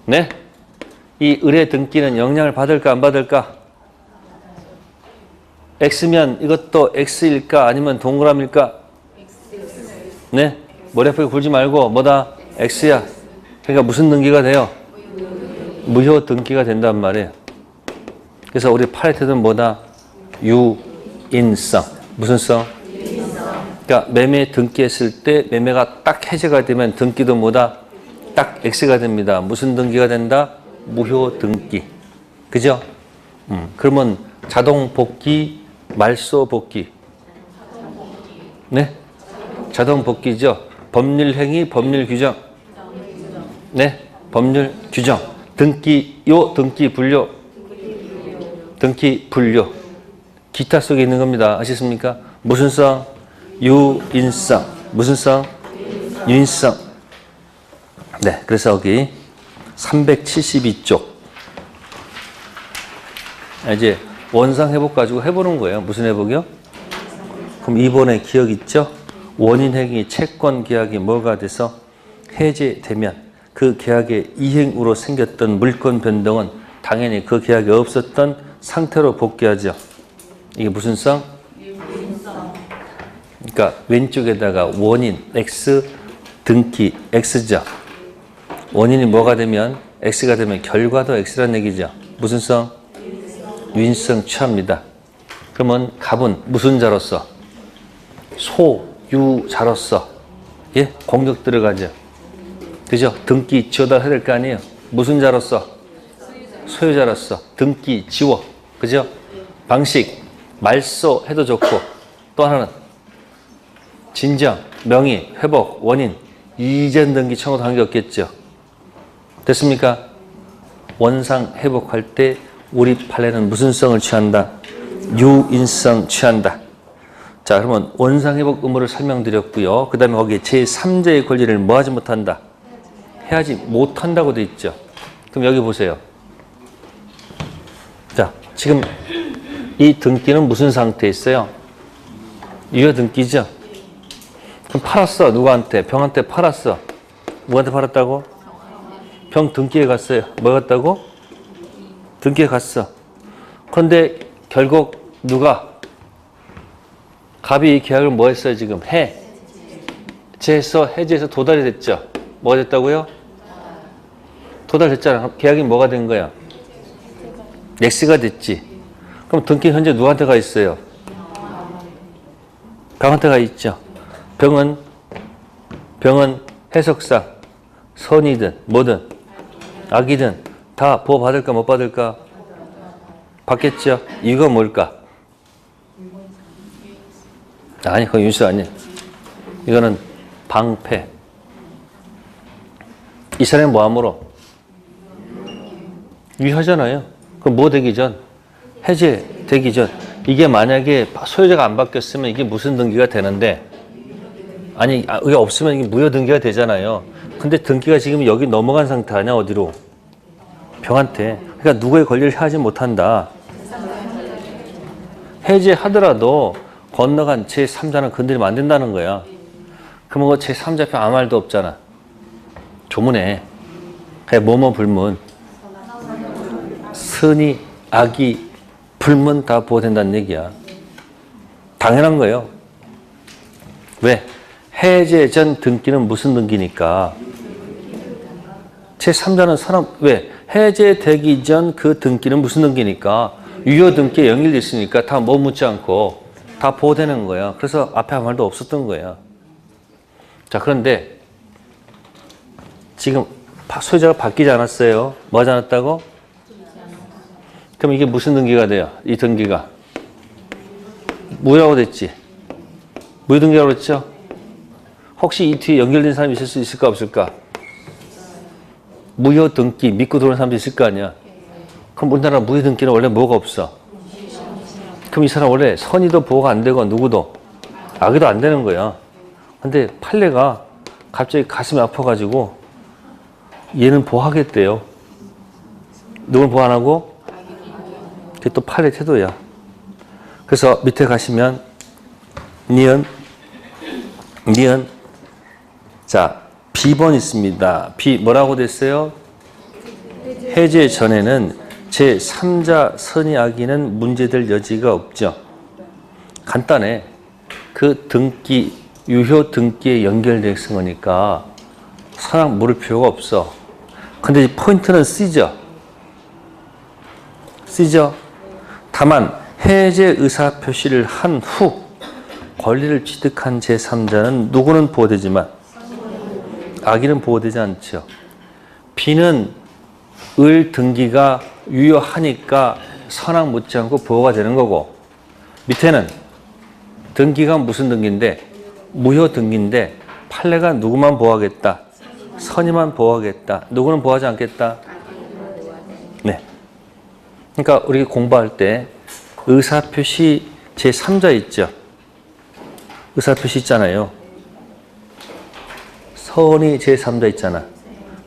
네? 이 의뢰 등기는 영향을 받을까 안 받을까? X면 이것도 X일까 아니면 동그라미일까? 네? 머리 아프게 굴지 말고 뭐다? X야. 그러니까 무슨 등기가 돼요? 무효 등기가 된단 말이에요. 그래서 우리 팔의 태도는 뭐다? 유인성. 무슨 성? 그러니까 매매 등기했을 때 매매가 딱 해제가 되면 등기도 뭐다? 딱 X가 됩니다. 무슨 등기가 된다? 무효 등기. 그죠? 그러면 자동 복귀, 말소 복귀. 네? 자동 복귀죠. 법률 행위, 법률 규정. 네? 법률 규정. 등기요, 등기 분료. 등기 분료. 기타 속에 있는 겁니다. 아시겠습니까? 무슨 성? 유인성. 무슨 성? 유인성. 네, 그래서 여기 372쪽. 이제 원상 회복 가지고 해보는 거예요. 무슨 회복이요? 그럼 이번에 기억 있죠? 원인 행위 채권 계약이 뭐가 돼서 해제되면 그 계약의 이행으로 생겼던 물권 변동은 당연히 그 계약이 없었던 상태로 복귀하죠. 이게 무슨 성? 그러니까 왼쪽에다가 원인 X, 등기 X죠. 원인이 뭐가 되면 X가 되면 결과도 X라는 얘기죠. 무슨 성? 유인성 취합니다. 그러면 갑은 무슨 자로서? 소유자로서. 예? 공격 들어가죠. 그죠? 등기 지워다 해야 될 거 아니에요? 무슨 자로서? 소유자로서. 등기 지워. 그죠? 방식 말소 해도 좋고 또 하나는 진정, 명의, 회복, 원인 이전 등기 청구도 관계없겠죠. 됐습니까? 원상 회복할 때 우리 판례는 무슨 성을 취한다? 유인성 취한다. 자, 그러면 원상 회복 의무를 설명드렸고요. 그 다음에 거기에 제3자의 권리를 뭐 하지 못한다? 해야지 못한다고 돼 있죠. 그럼 여기 보세요. 자, 지금 이 등기는 무슨 상태에 있어요? 유효 등기죠? 그럼 팔았어. 누구한테? 병한테 팔았어. 누구한테 팔았다고? 병 등기에 갔어요. 뭐 갔다고? 등기에 갔어. 그런데 결국 누가? 갑이 이 계약을 뭐 했어요 지금? 해제해서 도달이 됐죠. 뭐가 됐다고요? 도달됐잖아. 계약이 뭐가 된 거야? X가 됐지. 그럼 등기는 현재 누구한테 가 있어요? 병한테 가 있죠. 병은 해석상 선이든 뭐든 악이든 다 보호 받을까 못 받을까? 받겠죠. 이유가 뭘까? 아니, 그건 윤수 아니에요. 이거는 방패. 이 사람이 뭐함으로? 위하잖아요. 그럼 뭐 되기 전? 해제되기 전. 이게 만약에 소유자가 안 바뀌었으면 이게 무슨 등기가 되는데, 아니, 이게 없으면 이게 무효 등기가 되잖아요. 근데 등기가 지금 여기 넘어간 상태 아니야, 어디로? 병한테. 그러니까 누구의 권리를 하지 못한다. 해제하더라도 건너간 제3자는 건드리면 안 된다는 거야. 그러면 그 제3자표 아무 말도 없잖아. 조문에. 뭐뭐 불문. 선이, 악이, 불문 다 보호된다는 얘기야. 당연한 거예요. 왜? 해제 전 등기는 무슨 등기니까? 제3자는 사람, 왜? 해제되기 전 그 등기는 무슨 등기니까? 유효 등기에 연결돼 있으니까 다 뭐 묻지 않고 다 보호되는 거야. 그래서 앞에 아무 말도 없었던 거야. 자, 그런데 지금 소유자가 바뀌지 않았어요. 뭐 하지 않았다고? 그럼 이게 무슨 등기가 돼요? 이 등기가. 무효라고 됐지? 무효 등기라고 그랬죠? 혹시 이 뒤에 연결된 사람이 있을 수 있을까 없을까? 무효 등기 믿고 들어오는 사람도 있을 거 아니야. 그럼 우리나라 무효 등기는 원래 뭐가 없어? 그럼 이 사람 원래 선의도 보호가 안 되고 누구도 악의도 안 되는 거야. 근데 판례가 갑자기 가슴이 아파가지고 얘는 보호하겠대요. 누굴 보호 안 하고? 그게 또 판례 태도야. 그래서 밑에 가시면 니은 자 B번 있습니다. B 뭐라고 됐어요? 해제 전에는 제3자 선의 악의는 문제될 여지가 없죠. 간단해. 그 등기, 유효 등기에 연결되는 거니까 선악 물을 필요가 없어. 근데 포인트는 C죠. 쓰죠. 다만 해제 의사 표시를 한 후 권리를 취득한 제3자는 누구는 보호되지만 악인은 보호되지 않죠. B는 을 등기가 유효하니까 선악 묻지 않고 보호가 되는 거고, 밑에는 등기가 무슨 등기인데 무효 등기인데 판례가 누구만 보호하겠다? 선의만 보호하겠다. 누구는 보호하지 않겠다? 네. 그러니까 우리 공부할 때 의사표시 제3자 있죠. 의사표시 있잖아요. 선의 제3자 있잖아.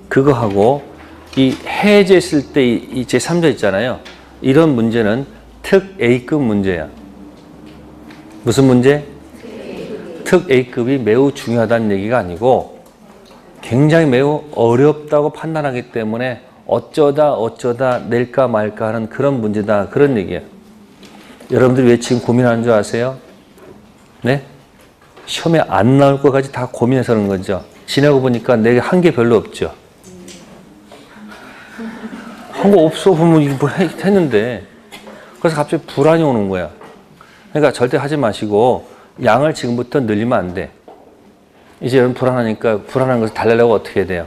그거하고 이 해제했을 때 이 제3자 있잖아요. 이런 문제는 특 A급 문제야. 무슨 문제? 특 A급이 매우 중요하다는 얘기가 아니고 굉장히 매우 어렵다고 판단하기 때문에 어쩌다 낼까 말까 하는 그런 문제다. 그런 얘기예요. 여러분들이 왜 지금 고민하는 줄 아세요? 네? 시험에 안 나올 것까지 다 고민해서 그런 거죠. 지나고 보니까 내게 한 게 별로 없죠. 한 거 없어 보면 이거 뭐 했는데. 그래서 갑자기 불안이 오는 거야. 그러니까 절대 하지 마시고 양을 지금부터 늘리면 안 돼. 이제 여러분 불안하니까 불안한 것을 달래려고 어떻게 해야 돼요?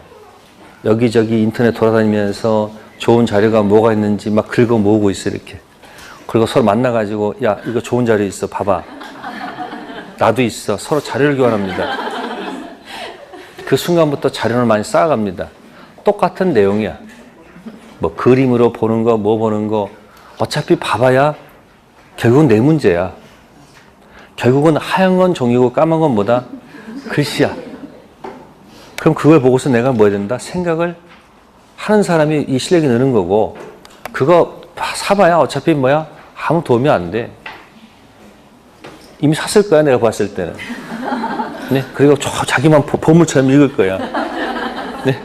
여기저기 인터넷 돌아다니면서 좋은 자료가 뭐가 있는지 막 긁어 모으고 있어 이렇게. 그리고 서로 만나가지고 야 이거 좋은 자료 있어 봐봐. 나도 있어. 서로 자료를 교환합니다. 그 순간부터 자료를 많이 쌓아갑니다. 똑같은 내용이야. 뭐 그림으로 보는 거, 뭐 보는 거 어차피 봐봐야 결국은 내 문제야. 결국은 하얀 건 종이고 까만 건 뭐다? 글씨야. 그럼 그걸 보고서 내가 뭐 해야 된다? 생각을 하는 사람이 이 실력이 느는 거고 그거 사봐야 어차피 뭐야? 아무 도움이 안 돼. 이미 샀을 거야 내가 봤을 때는. 네? 그리고 자기만 보물처럼 읽을 거야. 네?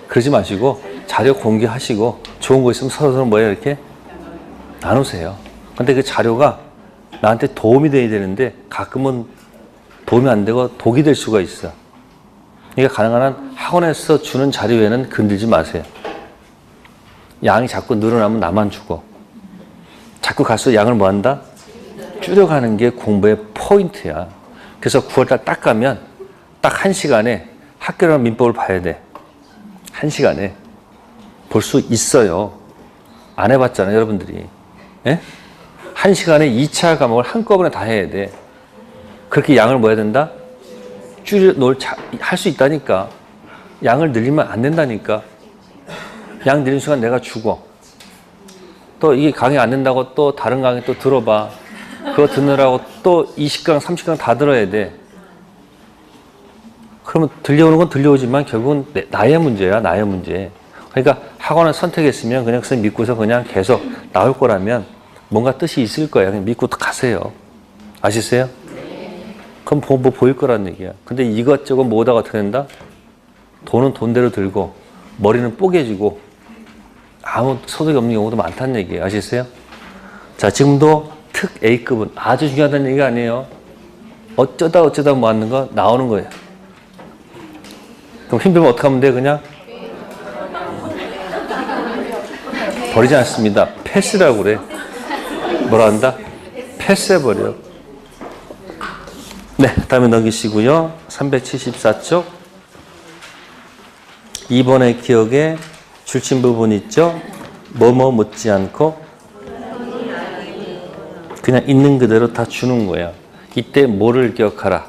그러지 마시고 자료 공개하시고 좋은 거 있으면 서로 뭐야 이렇게 나누세요. 근데 그 자료가 나한테 도움이 돼야 되는데 가끔은 도움이 안 되고 독이 될 수가 있어. 그러니까 가능한 한 학원에서 주는 자료에는 건들지 마세요. 양이 자꾸 늘어나면 나만 주고 자꾸 갈수록 양을 뭐 한다? 줄여가는 게 공부의 포인트야. 그래서 9월달 딱 가면 딱 1시간에 학교랑 민법을 봐야 돼. 1시간에 볼 수 있어요. 안 해봤잖아요 여러분들이. 예? 1시간에 2차 과목을 한꺼번에 다 해야 돼. 그렇게 양을 뭐 해야 된다? 할 수 있다니까. 양을 늘리면 안 된다니까. 양 늘리는 순간 내가 죽어. 또 이게 강의 안 된다고 또 다른 강의 또 들어봐. 그거 듣느라고 또 20강, 30강 다 들어야 돼. 그러면 들려오는 건 들려오지만 결국은 나의 문제야, 나의 문제. 그러니까 학원을 선택했으면 그냥 선생님 믿고서 그냥 계속 나올 거라면 뭔가 뜻이 있을 거야. 그냥 믿고 가세요. 아시세요? 그럼 뭐 보일 거란 얘기야. 근데 이것저것 모으다가 어떻게 된다? 돈은 돈대로 들고 머리는 뽀개지고 아무 소득이 없는 경우도 많다는 얘기예요. 아시세요? 자, 지금도 특 A급은 아주 중요하다는 얘기가 아니에요. 어쩌다 뭐 하는 거 나오는 거예요. 그럼 힘들면 어떻게 하면 돼? 그냥 버리지 않습니다. 패스라고 그래. 뭐라 한다? 패스해버려. 네, 다음에 넘기시고요. 374쪽 2번의 기억에 줄친 부분 있죠? 뭐뭐 묻지 않고 그냥 있는 그대로 다 주는 거야. 이때 뭐를 기억하라?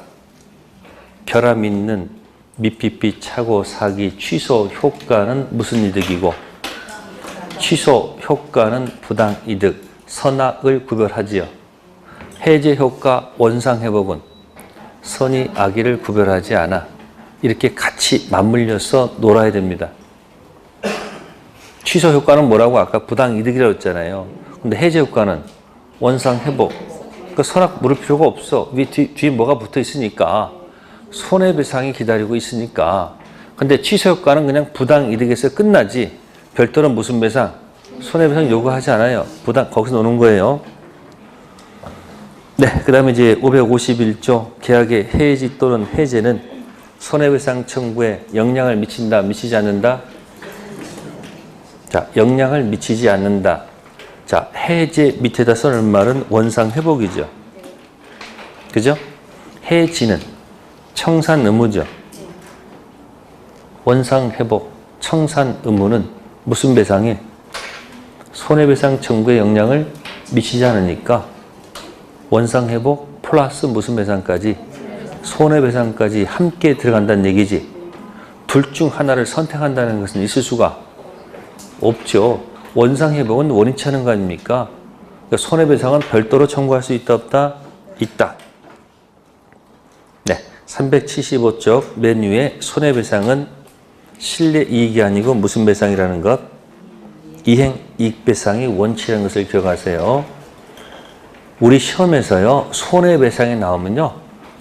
결함 있는 미피피 착오 사기 취소 효과는 무슨 이득이고 취소 효과는 부당 이득 선악을 구별하지요. 해제 효과 원상 회복은 선의 악의를 구별하지 않아. 이렇게 같이 맞물려서 놀아야 됩니다. 취소 효과는 뭐라고 아까 부당 이득이라고 했잖아요. 근데 해제 효과는 원상 회복. 그 선악 물을 필요가 없어. 뒤에 뭐가 붙어 있으니까. 손해배상이 기다리고 있으니까. 근데 취소 효과는 그냥 부당 이득에서 끝나지. 별도로 무슨 배상? 손해배상 요구하지 않아요. 부당, 거기서 노는 거예요. 네, 그 다음에 이제 551조 계약의 해지 또는 해제는 손해배상 청구에 영향을 미친다, 미치지 않는다? 자, 영향을 미치지 않는다. 자, 해제 밑에다 써놓은 말은 원상 회복이죠. 그죠? 해지는 청산 의무죠. 원상 회복, 청산 의무는 무슨 배상에? 손해배상 청구에 영향을 미치지 않으니까 원상 회복 플러스 무슨 배상까지? 손해배상까지 함께 들어간다는 얘기지. 둘 중 하나를 선택한다는 것은 있을 수가 없죠. 원상 회복은 원인치 않은 거 아닙니까? 그러니까 손해배상은 별도로 청구할 수 있다 없다? 있다. 네, 375쪽 맨 위에 손해배상은 실내이익이 아니고 무슨 배상이라는 것? 이행이익배상이 원칙이라는 것을 기억하세요. 우리 시험에서요, 손해배상이 나오면요,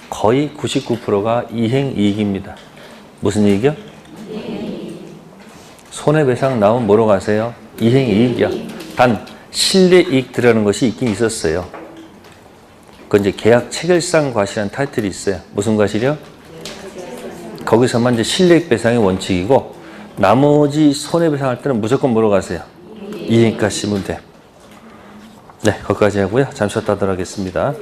거의 99%가 이행이익입니다. 무슨 이익이요? 손해배상 나오면 뭐로 가세요? 이행이익이야. 단 실내이익 들어가는 것이 있긴 있었어요. 그건 이제 계약 체결상 과실이라는 타이틀이 있어요. 무슨 과실이요? 거기서만 이제 실내이익 배상의 원칙이고 나머지 손해배상할 때는 무조건 뭐로 가세요? 이행이익 가시면 돼. 네, 거기까지 하고요. 잠시 후에 하도록 하겠습니다.